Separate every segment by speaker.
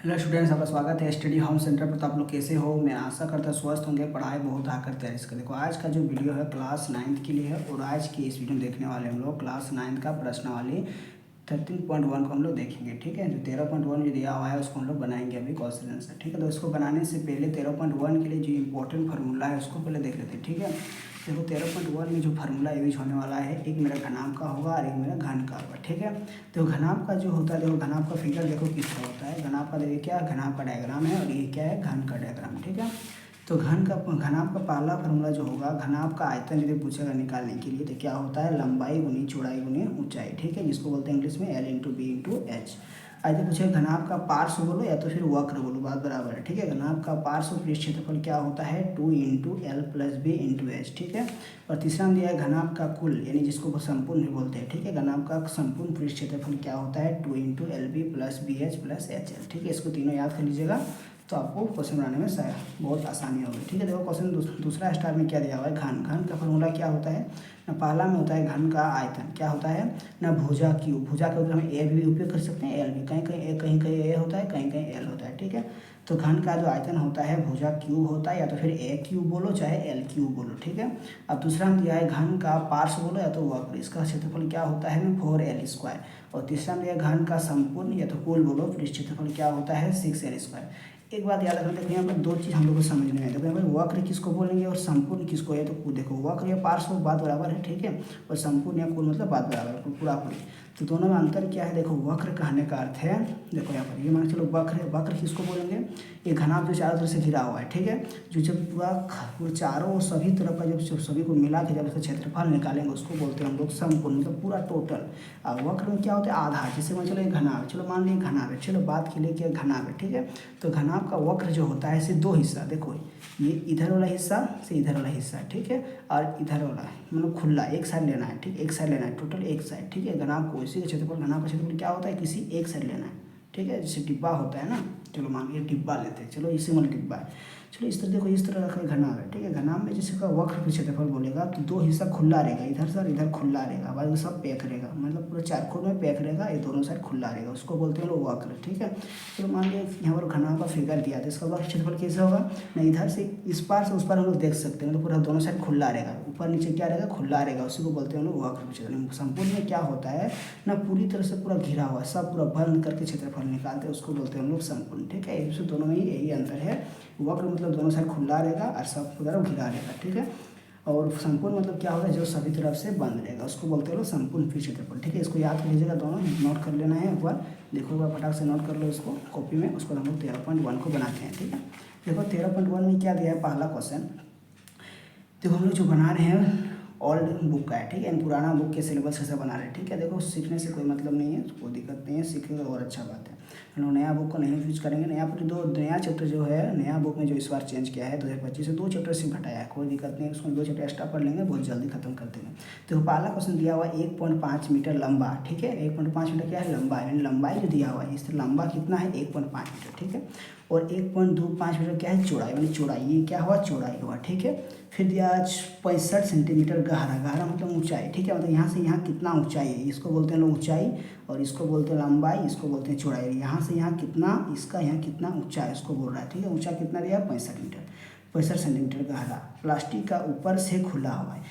Speaker 1: Hello students, आपका स्वागत है स्टडी होम सेंटर पर। तो आप लोग कैसे हो? मैं आशा करता हूँ स्वस्थ होंगे, पढ़ाई बहुत आकर तैयारी से। देखो आज का जो वीडियो है क्लास 9th के लिए है और आज की इस वीडियो में देखने वाले हम लोग क्लास 9th का प्रश्नावली 13.1 को हम लोग देखेंगे। ठीक है, जो 13.1 जो दिया हुआ है उसको हम लोग बनाएंगे अभी क्वेश्चन आंसर। ठीक है, तो इसको बनाने से पहले 13.1 के लिए जो इंपॉर्टेंट फार्मूला है उसको पहले देख लेते हैं। ठीक है, देखो 13.1 में जो फार्मूला यूज होने वाला है, एक मेरा घनाभ का होगा और एक मेरा घन का होगा। ठीक है, तो घनाभ का जो होता है, देखो घनाभ का फिगर देखो किस तरह होता है। घनाभ का देखिए क्या घनाभ का डायग्राम है और ये क्या है घन का डायग्राम। ठीक है, तो घनाभ का पहला फार्मूला जो होगा, घनाभ का आयतन यदि पूछेगा निकालने के लिए तो क्या होता है, लंबाई गुनी चौड़ाई गुनी ऊंचाई। ठीक है, जिसको बोलते हैं इंग्लिश में L into B into H. आज पूछे घनाभ का पार्श्व बोलो या तो फिर वक्र बोलो, बात बराबर है। ठीक है, घनाभ का पार्श्व पृष्ठ क्षेत्रफल क्या होता है, 2 into L plus B into H. ठीक है, और तीसरा में दिया है घनाभ का कुल, यानी जिसको संपूर्ण भी बोलते हैं। ठीक है, घनाभ का संपूर्ण पृष्ठ क्षेत्रफल क्या होता है, 2 into L B plus B H plus H L. ठीक है, इसको तीनों याद कर लीजिएगा तो आपको क्वेश्चन बनाने में बहुत आसानी होगी। ठीक है, देखो क्वेश्चन दूसरा स्टार में क्या दिया हुआ है, घन। घन का फॉर्मूला क्या होता है ना, पहला में होता है घन का आयतन क्या होता है ना, भुजा क्यूब। भुजा के ऊपर हम ए भी उपयोग कर सकते हैं, एल भी। कहीं कहीं ए होता है, कहीं कहीं एल होता है। ठीक है, तो घन का जो आयतन होता है भुजा क्यूब होता है, या तो फिर ए क्यूब बोलो चाहे एल क्यूब बोलो। ठीक है, अब दूसरा में दिया है घन का पार्श्व बोलो या तो वक्र, इसका क्षेत्रफल क्या होता है ना 4L स्क्वायर। और तीसरा में दिया घन का संपूर्ण या तो कुल बोलो, पृष्ठ क्षेत्रफल क्या होता है 6L स्क्वायर। एक बात याद रखना, देखो यहाँ पर दो चीज़ हम लोग को समझ में है। देखो यहाँ पर वक्र किसको बोलेंगे और संपूर्ण किसको है, तो देखो वक्र या पार्श्व बात बराबर है। ठीक है, और संपूर्ण या कुल मतलब बात बराबर है, पूरा पूरी। तो दोनों में अंतर क्या है, देखो वक्र कहने का अर्थ है, देखो यहाँ पर ये मान चलो वक्र है। वक्र किसको बोलेंगे, ये घनाभ जो चारों तरफ से घिरा हुआ है। ठीक है, जो जब पूरा चारों सभी तरफ का जब सभी को मिला के जब उसका क्षेत्रफल निकालेंगे उसको बोलते हैं हम लोग संपूर्ण, मतलब पूरा टोटल। और वक्र में क्या होता है, आधा। जैसे मान चलो ये घनाभ, चलो मान लीजिए घनाभ है, चलो बात के लिए क्या घनाभ है। ठीक है, तो घनाभ का वक्र जो होता है इसे दो हिस्सा, देखो ये इधर वाला हिस्सा से इधर वाला हिस्सा। ठीक है, और इधर वाला मतलब खुला एक साइड लेना है। ठीक, एक साइड लेना है, टोटल एक साइड। ठीक है, घनाभ को इसी का क्षेत्रफल, घनाभ का क्षेत्रफल क्या होता है, किसी एक साइड लेना है। ठीक है, जैसे डिब्बा होता है ना, चलो मान लीजिए डिब्बा लेते हैं, चलो इसी वाला डिब्बा है। चलो इस तरह देखो, इस तरह का घनाभ है। ठीक है, घनाभ में जैसे का वक्र पे क्षेत्रफल बोलेगा तो दो हिस्सा खुला रहेगा, इधर से और इधर खुला रहेगा, बाद सब पैक रहेगा, मतलब पूरा चारकोन में पैक रहेगा, ये दोनों साइड खुला रहेगा, उसको बोलते हैं लोग वक्र। ठीक है, चलो मान लीजिए यहाँ पर घनाभ का फिगर दिया था, इसका वक्र क्षेत्रफल कैसे होगा ना, इधर से इस पार से उस पार हम लोग देख सकते हैं, मतलब पूरा दोनों साइड खुला रहेगा, ऊपर नीचे क्या रहेगा, खुला रहेगा, उसी को बोलते हैं हम लोग वक्र क्षेत्रफल। संपूर्ण में क्या होता है ना, पूरी तरह से पूरा घिरा हुआ, सब पूरा बंद करके क्षेत्रफल निकालते हैं, उसको बोलते हैं हम लोग संपूर्ण। ठीक है, इससे दोनों में यही अंतर है, वक्र मतलब दोनों साइड खुला रहेगा और सब तरफ घिरा रहेगा। ठीक है, और संपूर्ण मतलब क्या होगा, जो सभी तरफ से बंद रहेगा, उसको बोलते हैं लोग संपूर्ण पृष्ठ क्षेत्रफल। ठीक है, इसको याद कर लीजिएगा, दोनों नोट कर लेना है एक बार। देखो एक बार फटाक से नोट कर लो इसको कॉपी में, उसको हम लोग 13.1 को बनाते हैं। ठीक है, देखो 13.1 में क्या दिया है, पहला क्वेश्चन देखो हम लोग जो बना रहे हैं ओल्ड बुक का है। ठीक है, पुराना बुक के सिलेबस से बना रहे हैं। ठीक है, देखो सीखने से कोई मतलब नहीं है, कोई दिक्कत नहीं है, सीखेगा और अच्छा बात है। हम लोग नया बुक को नहीं यूज करेंगे। नया पर दो नया चैप्टर जो है नया बुक में जो इस बार चेंज किया है 2025 से 2 चैप्टर सिर्फ घटाया है, कोई दिक्कत नहीं है, उसमें 2 चैप्टर एक्स्ट्रा पढ़ लेंगे, बहुत जल्दी खत्म कर देंगे। तो पहला क्वेश्चन दिया हुआ 1.5 मीटर लंबा। ठीक है, 1.5 मीटर क्या है, लंबा है, लंबाई जो दिया हुआ है इससे लंबा कितना है 1.5 मीटर। ठीक है, और 1.25 मीटर क्या है, चौड़ाई, यानी चौड़ाई, ये क्या हुआ, चौड़ाई हुआ। ठीक है, फिर दिया 65 सेंटीमीटर गहरा। गहरा मतलब ऊंचाई। ठीक है, मतलब यहाँ से यहाँ कितना ऊंचाई है, इसको बोलते हैं लोग ऊंचाई, और इसको बोलते हैं लंबाई, इसको बोलते हैं चौड़ाई। यहाँ से यहाँ कितना, इसका यहाँ कितना ऊंचाई उसको बोल रहा है। ठीक है, ऊंचा कितना दिया 65 मीटर, 65 सेंटीमीटर गहरा, प्लास्टिक का ऊपर से खुला हुआ है।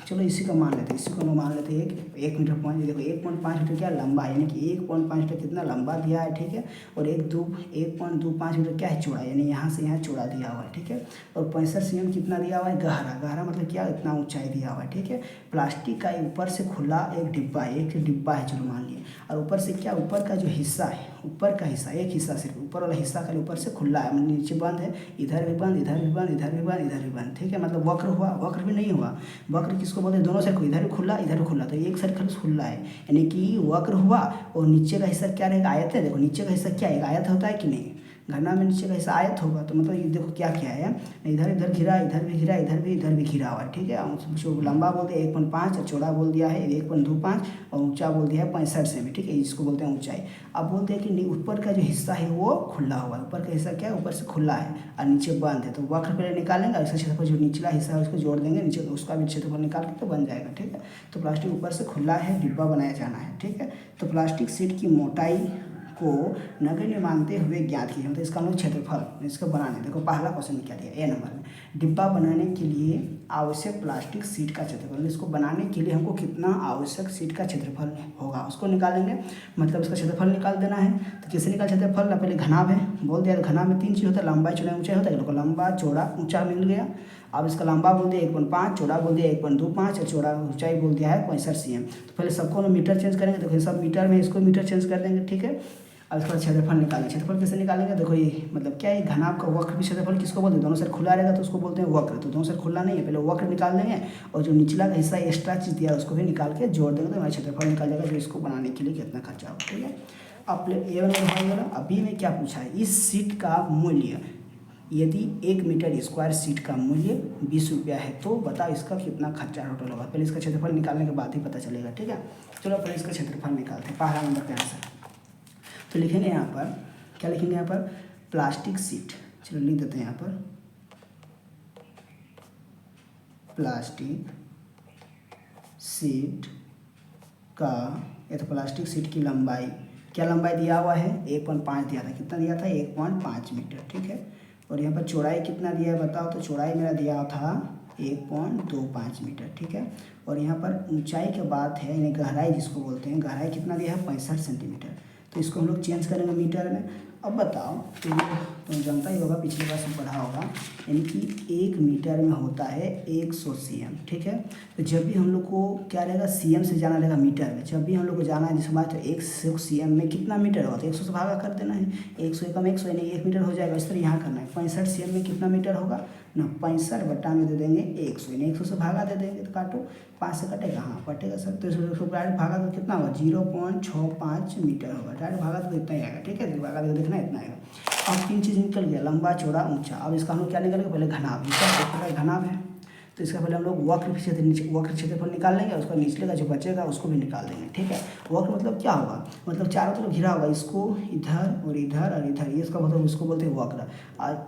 Speaker 1: चलो इसी का मान लेते हैं, इसी को हम मान लेते हैं 1 मीटर पॉइंट। देखो 1.5 मीटर क्या लंबा है, यानी कि 1.5 मीटर कितना लंबा दिया है। ठीक है, और 1.25 मीटर क्या है, चौड़ा, यानी यहाँ से यहाँ चौड़ा दिया हुआ है। ठीक है, और 65 cm कितना दिया हुआ है, गहरा। गहरा मतलब क्या, इतना ऊंचाई दिया हुआ है। ठीक है, प्लास्टिक का ऊपर से खुला एक डिब्बा है, चलो मान लिए, और ऊपर से क्या, ऊपर का जो हिस्सा है, ऊपर का हिस्सा, एक हिस्सा सिर्फ ऊपर वाला हिस्सा खाली ऊपर से खुला है, मतलब नीचे बंद है, इधर भी बंद, इधर भी बंद, इधर भी बंद, इधर भी बंद। ठीक है, मतलब वक्र हुआ, वक्र भी नहीं हुआ। वक्र किसको बोलते हैं, दोनों साइड को, इधर भी खुला इधर भी खुला, तो एक साइड खाली खुला है, यानी कि वक्र हुआ। और नीचे का हिस्सा क्या रहेगा, आयत है। देखो नीचे का हिस्सा क्या है, आयत होता है कि नहीं, घना में नीचे का हिस्सा आयत होगा, तो मतलब ये देखो क्या क्या है, इधर इधर घिरा, इधर भी घिरा, इधर भी घिरा हुआ है। ठीक है, जो लंबा बोलते हैं 1.5 और चौड़ा बोल दिया है 1.25 और ऊंचा बोल दिया है 65 सेमी। ठीक है, इसको बोलते हैं ऊंचाई। अब बोलते हैं कि ऊपर का जो हिस्सा है वो खुला हुआ है, ऊपर का हिस्सा क्या है, ऊपर से खुला है और नीचे बंद है, तो वक्र पहले निकालेंगे, इसका क्षेत्रफल जो निचला हिस्सा है उसको जोड़ देंगे, नीचे उसका भी क्षेत्रफल निकाल के तो बन जाएगा। ठीक है, तो प्लास्टिक ऊपर से खुला है, डिब्बा बनाया जाना है। ठीक है, तो प्लास्टिक शीट की मोटाई को नगण्य मानते हुए ज्ञात कीजिए। मतलब इसका हम लोग क्षेत्रफल इसको बनाने, देखो पहला क्वेश्चन क्या दिया ए नंबर में, डिब्बा बनाने के लिए आवश्यक प्लास्टिक शीट का क्षेत्रफल। इसको बनाने के लिए हमको कितना आवश्यक शीट का क्षेत्रफल होगा उसको निकालेंगे। मतलब इसका क्षेत्रफल निकाल देना है। तो कैसे निकाल क्षेत्रफल ना, पहले घनाभ है बोल दिया। घनाभ में 3 चीज़ होता है, लंबाई चौड़ाई ऊंचाई होता है। देखो लंबा चौड़ा ऊंचा मिल गया। अब इसका लंबा बोल दिया 1.5, चौड़ा बोल दिया 1.25 और चौड़ा ऊंचाई बोल दिया है 65 cm। तो पहले सबको हम मीटर चेंज करेंगे। देखो सब मीटर में, इसको मीटर चेंज कर देंगे, ठीक है। अब इसके बाद क्षेत्रफल निकालेंगे। क्षेत्रफल कैसे निकालेंगे, देखो ये मतलब क्या है, घनाभ का वक्र भी क्षेत्रफल किसको बोलते हैं, दोनों साइड खुला रहेगा तो उसको बोलते हैं वक्र। तो दोनों साइड खुला नहीं है, पहले वक्र निकाल देंगे और जो निचला का हिस्सा एक्स्ट्रा चीज़ दिया है उसको भी निकाल के जोड़ देंगे तो हमारा क्षेत्रफल निकाल जाएगा, जो इसको बनाने के लिए कितना खर्चा होगा, ठीक है। अब A1 में हो गया। अब B में क्या पूछा है, इस सीट का मूल्य, यदि 1 मीटर स्क्वायर सीट का मूल्य 20 रुपया है तो बताओ इसका कितना खर्चा टोटल होगा। पहले इसका क्षेत्रफल निकालने के बाद ही पता चलेगा, ठीक है। चलो पहले इसका क्षेत्रफल निकालते हैं, पहला नंबर का आंसर। तो लिखेंगे यहाँ पर, क्या लिखेंगे यहाँ पर, प्लास्टिक सीट। चलो लिख देते हैं यहाँ पर प्लास्टिक सीट का, ये तो प्लास्टिक सीट की लंबाई, क्या लंबाई दिया हुआ है 1.5 दिया था, कितना दिया था 1.5 मीटर, ठीक है। और यहाँ पर चौड़ाई कितना दिया है बताओ, तो चौड़ाई मेरा दिया था 1.25 मीटर, ठीक है। और यहाँ पर ऊंचाई के बात है, यानी गहराई जिसको बोलते हैं, गहराई कितना दिया है 65 सेंटीमीटर। तो इसको हम लोग चेंज करेंगे मीटर में। अब बताओ, तो ये तुम जानता ही होगा, पिछली बार से पढ़ा होगा, यानी कि 1 मीटर में होता है 100 cm, ठीक है। तो जब भी हम लोग को क्या रहेगा, cm से जाना रहेगा मीटर में। जब भी हम लोग को जाना है जिसके बाद, तो 100 cm में कितना मीटर होगा, तो 100 से भागा कर देना है, 100 एकम 100 यानी 1 मीटर हो जाएगा। इस तरह यहाँ करना है। 65 cm में कितना मीटर होगा ना, 65 बटा में दे देंगे 100, यानी 100 से भागा दे देंगे तो काटो, 5 से कटेगा, हाँ कटेगा सर। तो इसको डायरेक्ट भागा तो कितना होगा 0.65 मीटर होगा, डायरेक्ट भागा तो इतना ही आएगा, ठीक है। भागा तो देखना इतना आएगा। अब 3 चीज़ निकल गया, लंबा चौड़ा ऊंचा। अब इसका हम लोग क्या निकालेंगे, पहले घनाभ, इसका घनाभ है तो इसका पहले हम लोग वक्र क्षेत्रफल निकाल लेंगे। उसका निचले का जो बचेगा उसको भी निकाल देंगे, ठीक है। वक्र मतलब क्या होगा, मतलब चारों तरफ घिरा होगा, इसको इधर और इधर और इधर, ये इसका मतलब उसको बोलते हैं वक्र।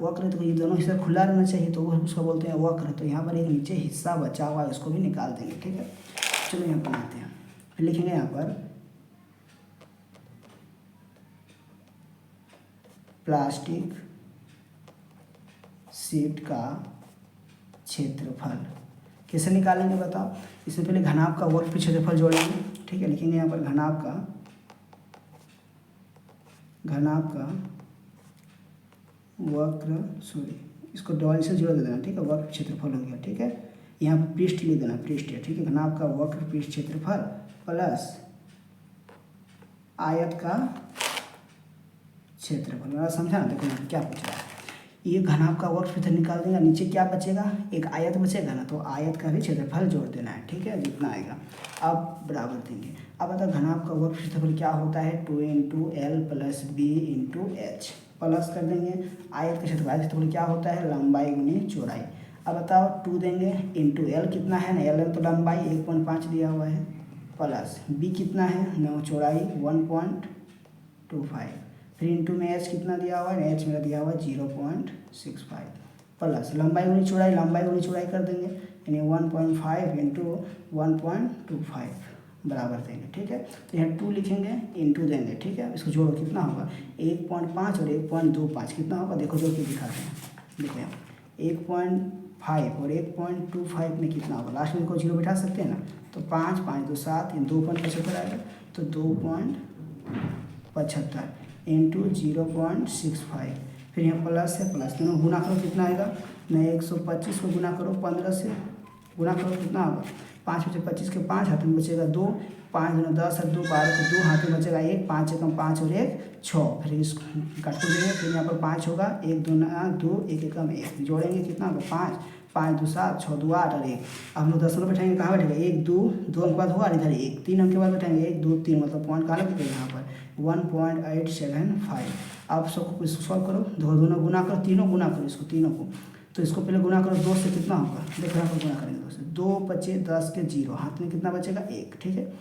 Speaker 1: वक्र तो ये दोनों हिस्सा खुला रहना चाहिए तो उसको बोलते हैं वक्र। तो यहाँ पर एक नीचे हिस्सा बचा हुआ है, उसको भी निकाल देंगे, ठीक है। चलो यहाँ बनाते हैं, फिर लिखेंगे यहाँ पर प्लास्टिक सीट का क्षेत्रफल कैसे निकालेंगे बताओ। इसमें पहले घनाभ का वक्र पे क्षेत्रफल जोड़ेंगे, ठीक है। लिखेंगे यहाँ पर घनाभ का वक्र, सॉरी इसको डॉल से जोड़ देना, ठीक है। वक्र क्षेत्रफल हो गया, ठीक है। यहाँ पर पृष्ठ लिख देना, पृष्ठ है, ठीक है। घनाभ का वक्र पृष्ठ क्षेत्रफल प्लस आयत का क्षेत्रफल। मेरा समझा ना, देखो यहाँ क्या पूछ रहा है, ये घनाभ का वक्र फिर निकाल देंगे, नीचे क्या बचेगा, एक आयत बचेगा ना, तो आयत का भी क्षेत्रफल जोड़ देना है, ठीक है, जितना आएगा। अब बराबर देंगे। अब बता घनाभ का वक्र क्षेत्रफल क्या होता है, 2 × L + B × H, प्लस कर देंगे आयत का क्षेत्रफल क्या होता है, लंबाई गुनी चौड़ाई। अब बताओ 2 देंगे इंटू L कितना है ना, L तो लंबाई 1.5 दिया हुआ है, प्लस B कितना है ना, चौड़ाई 1.25, फिर इंटू में H कितना दिया हुआ है, H मेरा दिया हुआ है 0.65, प्लस लंबाई गुनी चौड़ाई कर देंगे, यानी 1.5 × 1.25 बराबर देंगे, ठीक है। तो यहाँ 2 लिखेंगे इंटू देंगे, ठीक है। इसको जोड़ो कितना होगा 1.5 और 1.25 कितना होगा, देखो जोड़ के दिखाते हैं। देखो यहाँ 1.5 और 1.25 में कितना होगा, लास्ट में देखो 0 बिठा सकते हैं ना, तो 5 5 2 7 2.75 आएगा, तो 2.75 इंटू 0.65, फिर यहाँ प्लस है, प्लस दोनों गुना करो कितना आएगा ना, 125 को गुना करो 15 से, गुना करो कितना होगा, 5 बचे 25 के 5 हाथ में बचेगा 2, 5 × 10 और 2 12 के 2 हाथ में बचेगा 1, 5 एकम 5 और 1 6, फिर इसको काट को देंगे, फिर यहाँ पर 5 होगा, 1 2 2 1 एकम 1, जोड़ेंगे कितना होगा 5 5 2 7 6 2 8 और 1। अब हम लोग 10 बैठाएंगे, कहाँ बैठेगा 1 2 2 अंक बाद हुआ, इधर 1 3 अंक के बाद बैठाएंगे 1 2 3, मतलब पॉइंट कहाँ लगेगा यहाँ पर 1.875। आप सबको इसको सॉल्व करो, दोनों गुना करो, तीनों गुना करो इसको, तीनों को, तो इसको पहले गुना करो 2 से कितना होगा, देखो यहाँ पर गुना करेंगे 2 से, 2 बचे 10 के 0, हाथ में कितना बचेगा 1, ठीक है।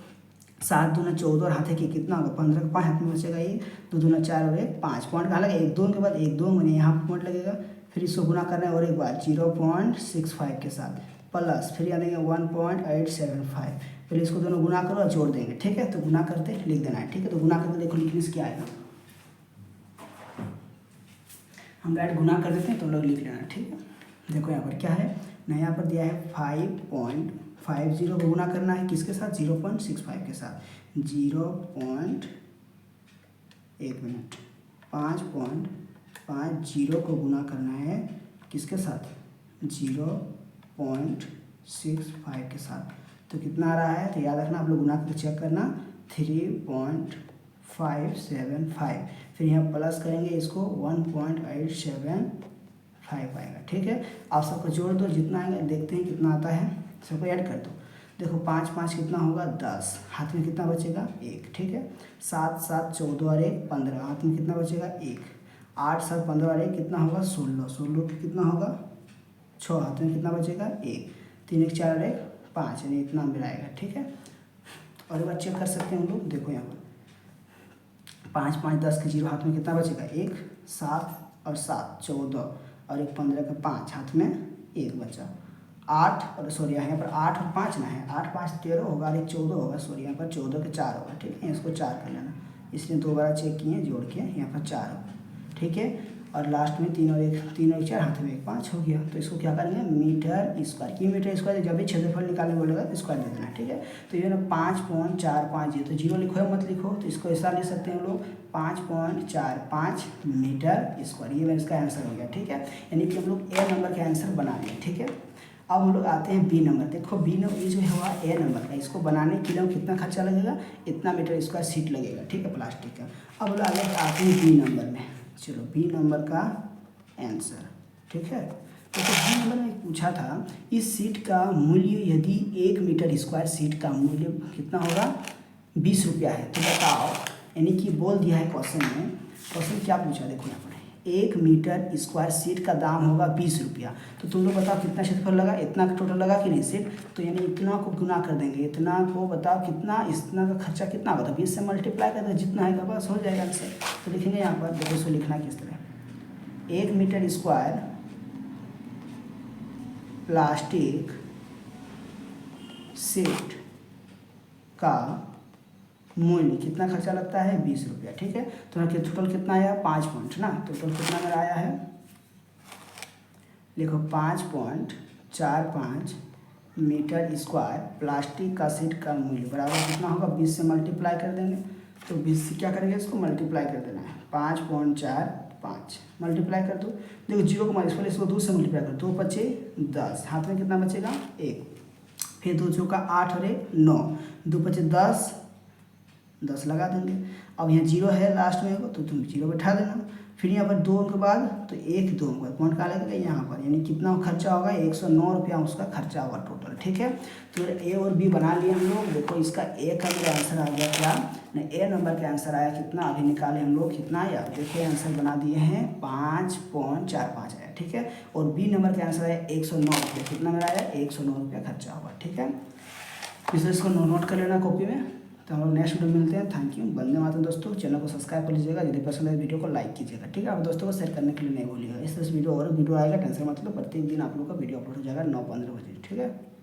Speaker 1: 7 दूना 14 और हाथ के कितना होगा 15 के 5 हाथ में बचेगा 1, 2 दूना 4 और 1 5, पॉइंट कहाँ लगेगा 1 2 के बाद 1 2 मैंने यहाँ पर पॉइंट लगेगा, फिर इसको गुना करना है और एक बार 0.65 के साथ, प्लस फिर यहाँ देंगे 1.875, पहले इसको दोनों गुना करो और जोड़ देंगे, ठीक है। तो गुना करते लिख देना है, ठीक है। तो गुना करके देखो लिखने से क्या आएगा, हम डायरेक्ट गुना कर देते हैं, तो लोग लिख लेना, ठीक है। देखो यहाँ पर क्या है ना, यहाँ पर दिया है 5.50 को गुना करना है किसके साथ, 0.65 के साथ। 5.50 को गुना करना है किसके साथ, 0.65 के साथ। तो कितना आ रहा है, तो याद रखना आप लोग गुना करके चेक करना, 3.575। फिर यहाँ प्लस करेंगे इसको, 1.875 आएगा, ठीक है। आप सबको जोड़ दो, जितना आएगा देखते हैं कितना आता है, सबको ऐड कर दो। देखो 5 5 कितना होगा 10, हाथ में कितना बचेगा 1, ठीक है। 7 7 14 और 1 15, हाथ में कितना बचेगा 1। 8 7 15 और 1 कितना होगा 16, 16 कितना होगा 6, हाथ में कितना बचेगा 1। 3 1 4 और 1 5, यानी इतना मेरा आएगा, ठीक है। और एक बार चेक कर सकते हैं हम लोग, देखो यहाँ पर 5 5 10 के 0, हाथ में कितना बचेगा 1। 7 और 7 14 और 1 15 का 5, हाथ में 1 बचा। 8 और सॉरी यहाँ पर 8 और 5 ना है, 8 5 13 होगा और 1 14 होगा, सॉरी यहाँ पर 14 के 4 होगा, ठीक है। इसको 4 कर लेना, इसलिए दोबारा चेक किए जोड़ के, यहाँ पर 4 होगा, ठीक है। और लास्ट में 3 और 1 4, हाथ में 1 5 हो गया। तो इसको क्या करेंगे, मीटर स्क्वायर की, मीटर स्क्वायर जब भी क्षेत्रफल निकालने बोलेगा तो स्क्वायर दे देना, ठीक है। तो ये ना 5.45, तो 0 लिखो या मत लिखो, तो इसको ऐसा लिख सकते हैं हम लोग 5.45 मीटर स्क्वायर। ये मेरा इसका आंसर हो गया, ठीक है। यानी कि हम लोग ए नंबर का आंसर बना लिए, ठीक है। अब हम लोग आते हैं बी नंबर। देखो बी नंबर ये जो हुआ ए नंबर का, इसको बनाने के लिए कितना खर्चा लगेगा, इतना मीटर स्क्वायर शीट लगेगा, ठीक है, प्लास्टिक का। अब हम लोग आगे आते हैं बी नंबर में। चलो बी नंबर का आंसर, ठीक है। तो बी नंबर में पूछा था, इस सीट का मूल्य यदि 1 मीटर स्क्वायर सीट का मूल्य कितना होगा 20 रुपया है, तो बताओ। यानी कि बोल दिया है क्वेश्चन में, क्वेश्चन क्या पूछा, देखो यहाँ पर 1 मीटर स्क्वायर सीट का दाम होगा 20 रुपया। तो तुम लोग बताओ कितना क्षेत्रफल लगा, इतना टोटल लगा कि नहीं सीट, तो यानी इतना को गुना कर देंगे, इतना को बताओ कितना, इतना का खर्चा कितना होगा, तो 20 से मल्टीप्लाई कर दो, जितना आएगा बस हो जाएगा आंसर। तो लिखेंगे यहाँ पर, देखो इसको लिखना किस तरह, 1 मीटर स्क्वायर प्लास्टिक सीट का मूल्य कितना खर्चा लगता है 20 रुपया, ठीक है। तो मेरा टोटल कितना आया 5 पॉइंट ना, टोटल कितना मेरा आया है, लिखो 5.45 मीटर स्क्वायर प्लास्टिक का सीट का मूल्य बराबर कितना होगा, 20 से मल्टीप्लाई कर देंगे। तो 20 से क्या करेंगे, इसको मल्टीप्लाई कर देना है, 5.45 मल्टीप्लाई कर दो। देखो 0 को इसको 2 से मल्टीप्लाई कर, 2 बचे 10, हाथ में कितना बचेगा 1। फिर 2 चौका 8 और 1 9, 2 बचे 10 लगा देंगे। अब यहाँ 0 है लास्ट में, तो तुम 0 बैठा देना। फिर यहाँ पर 2 के बाद तो 1 2 के बाद पॉइंट कहाँ लगेगा यहाँ पर, यानी कितना खर्चा होगा 109 रुपया उसका खर्चा होगा टोटल, ठीक है। तो ए और बी बना लिए हम लोग। देखो इसका ए का जो आंसर आ गया क्या ना, ए नंबर का आंसर आया कितना, अभी निकाले हम लोग कितना आया, देखो आंसर बना दिए हैं 5.45 आया, ठीक है। और बी नंबर का आंसर आया 109 रुपया, कितना मेरा आया 109 रुपया खर्चा होगा, ठीक है। इसको नोट कर लेना कॉपी में। तो हम लोग नेक्स्ट वीडियो मिलते हैं। थैंक यू, वंदे मातरम दोस्तों। चैनल को सब्सक्राइब कर लीजिएगा, यदि पसंद है वीडियो को लाइक कीजिएगा, ठीक है। आप दोस्तों को शेयर करने के लिए नहीं भूलिएगा। इस तरह से वीडियो और वीडियो आएगा, टेंशन मतलब प्रत्येक दिन आप लोग का वीडियो अपलोड हो जाएगा 9-15 बजे, ठीक है।